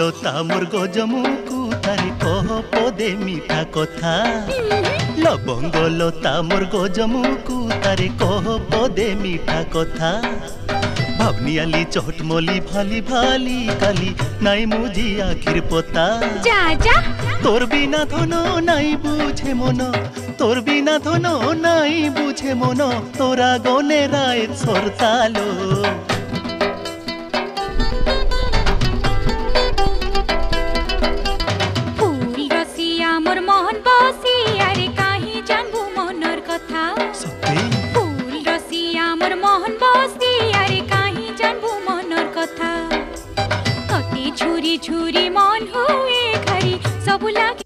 লতা মোর গজমুকু তারে কহ পদে মিঠা কথা লবঙ্গ লতা মোর গজমুকু তারে কহ পদে মিঠা কথা ভাবনি আলি চটমলি ভালি ভালি কালি নাই মুজি আখির পতা যা যা তোর বিনা ধন নাই বুঝে মন তোর বিনা ধন নাই বুঝে মন তোরা গনে রায় সরতালো ফুল রসিয়া মোর মন বসি আরে কাহি জানবু মনর কথা সত্যি ফুল রসিয়া মোর মন বসি আরে কাহি জানবু মনর কথা অতি ঝুরি ঝুরি মন হুয়ে ঘরি সবু লাগে